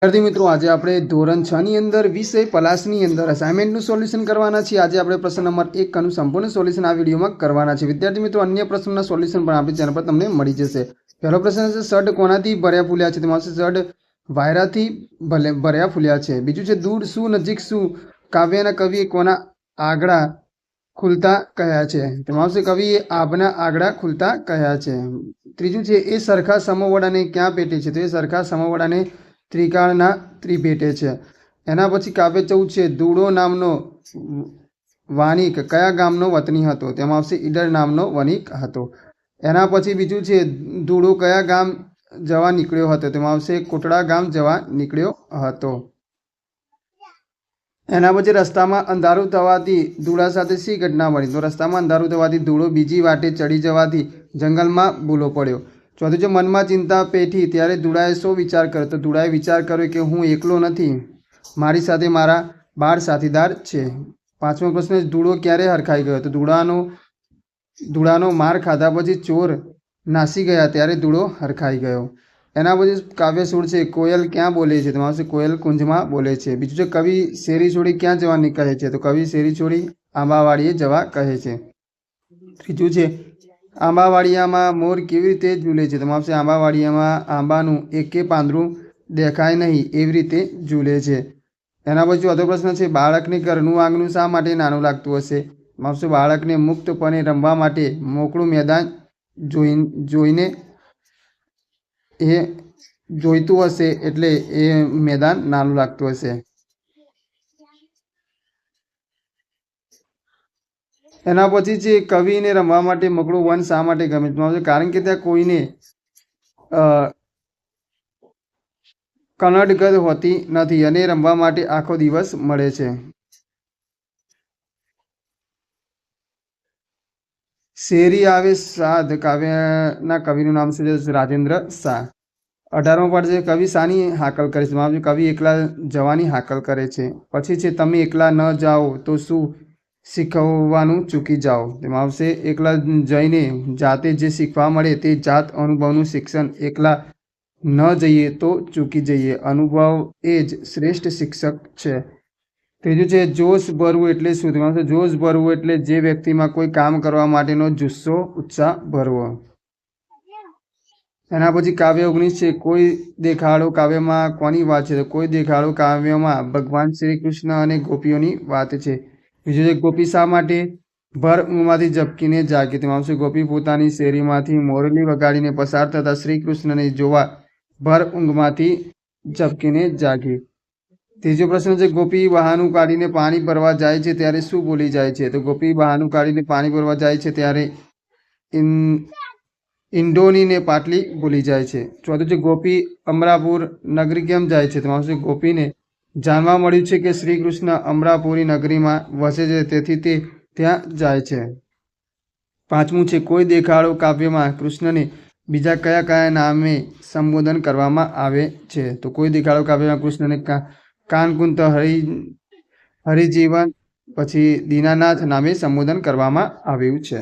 विद्यार्थी मित्रों आज આપણે ધોરણ 6 ની અંદર વિષય પલાસની અંદર અસાઇનમેન્ટનું સોલ્યુશન કરવાના છે। આજે આપણે પ્રશ્ન નંબર 1 નું સંપૂર્ણ સોલ્યુશન આ વિડિયોમાં કરવાના છે। વિદ્યાર્થી મિત્રો અન્ય પ્રશ્નોના સોલ્યુશન પણ આપણી ચેનલ પર તમને મળી જશે। પહેલો પ્રશ્ન છે સડ કોનાથી ભર્યા ફૂલ્યા છે? તેમાં આવશે સડ વાયરાથી ભર્યા ફૂલ્યા છે। બીજું છે દૂર શું નજીક શું કાવ્યના કવિએ કોના આગળા ખુલતા કહ્યા છે? તેમાં આવશે કવિએ આભના આગળા ખુલતા કહ્યા છે। ત્રીજું છે એ સરખા સમોવડાને ક્યાં પેટે છે? તો એ સરખા સમોવડાને ત્રિકાળના ત્રિભેટે છે। એના પછી કાવ્ય 14 છે દૂડો નામનો વાનિક કયા ગામનો વતની હતો? તેમાં આવશે ઈડર નામનો વણિક હતો। એના પછી બીજું છે દૂડો કયા ગામ જવા નીકળ્યો હતો? તેમાં આવશે કોટડા ગામ જવા નીકળ્યો હતો। એના પછી રસ્તામાં અંધારું થવાથી દૂડા સાથે શી ઘટના બની? તો રસ્તામાં અંધારું થવાથી દૂડો બીજી વાટે ચડી જવાથી જંગલમાં ભૂલો પડ્યો। ચોથું છે મનમાં ચિંતા પેઠી ત્યારે દૂડાએ શો વિચાર કર્યો? તો દૂડાએ વિચાર કર્યો કે હું એકલો નથી, મારી સાથે મારા 12 સાથીદાર છે। પાંચમો પ્રશ્ન દૂડો ક્યારે હરખાઈ ગયો? તો દૂડાનો માર ખાધા પછી ચોર નાસી ગયા ત્યારે દૂડો હરખાઈ ગયો। એના પછી કાવ્ય 16 છે કોયલ ક્યાં બોલે છે? તેમાં આવશે કોયલ કુંજમાં બોલે છે। બીજું છે કવિ શેરી છોડી ક્યાં જવા કહે છે? તો કવિ શેરી છોડી આંબાવાડીએ જવા કહે છે। ત્રીજું છે આંબાવાડિયામાં મોર કેવી રીતે ઝૂલે છે? તેમાં આવશે આંબાવાડિયામાં આંબાનું એકે પાંદડું દેખાય નહીં એવી રીતે ઝૂલે છે। એના પછી ચોથો પ્રશ્ન છે બાળકને ઘરનું આંગણું શા માટે નાનું લાગતું હશે? તેમાં આવશે બાળકને મુક્તપણે રમવા માટે મોકળું મેદાન જોઈને એ જોઈતું હશે એટલે એ મેદાન નાનું લાગતું હશે। એના પછી છે કવિને રમવા માટે મોકળું વન શા માટે ગમે? કારણ કે ત્યાં કોઈને કનડગત હોતી નથી અને રમવા માટે આખો દિવસ મળે છે। શેરી આવે સાધ કાવ્યના કવિનું નામ છે રાજેન્દ્ર શાહ। 18મો પાઠ છે કવિ શાની હાકલ કરે છે? કવિ એકલા જવાની હાકલ કરે છે। પછી છે તમે એકલા ન જાઓ તો શું શીખવવાનું ચૂકી જાઓ? તેમાં આવશે એકલા જઈને જાતે જે શીખવા મળે તે જાત અનુભવનું શિક્ષણ, એકલા ન જઈએ તો ચૂકી જઈએ, અનુભવ એ જ શ્રેષ્ઠ શિક્ષક છે। ત્રીજું છે જોશ ભરવું એટલે શું? તેમાં આવશે જોશ ભરવું એટલે જે વ્યક્તિમાં કોઈ કામ કરવા માટેનો જુસ્સો ઉત્સાહ ભરવો। એના પછી કાવ્ય 19 છે કોઈ દેખાડો કાવ્યમાં કોની વાત છે? તો કોઈ દેખાડો કાવ્યમાં ભગવાન શ્રી કૃષ્ણ અને ગોપીઓની વાત છે। બીજું છે ગોપી શા માટે ભર ઊંઘમાંથી ઝબકીને જાગી? તેમાં આવશે ગોપી પોતાની શેરીમાંથી મોરલી વગાડીને પસાર થતા શ્રી કૃષ્ણને જોવા ભર ઊંઘમાંથી ઝબકીને જાગી। ત્રીજો પ્રશ્ન છે ગોપી બહાનું કાઢીને પાણી ભરવા જાય છે ત્યારે શું બોલી જાય છે? તો ગોપી બહાનું કાઢીને પાણી ભરવા જાય છે ત્યારે ઈંડોની ને પાટલી ભૂલી જાય છે। ચોથું છે ગોપી અમરાપુર નગરી કેમ જાય છે? તેમાં આવશે ગોપીને જાણવા મળ્યું છે કે શ્રી કૃષ્ણ અમરાપુરી નગરીમાં વસે છે તેથી તે ત્યાં જાય છે। પાંચમું છે કોઈ દેખાડો કાવ્યમાં કૃષ્ણને બીજા કયા કયા નામે સંબોધન કરવામાં આવે છે? તો કોઈ દેખાડો કાવ્યમાં કૃષ્ણને કાનકુંત હરિજીવન પછી દીનાનાથ નામે સંબોધન કરવામાં આવ્યું છે।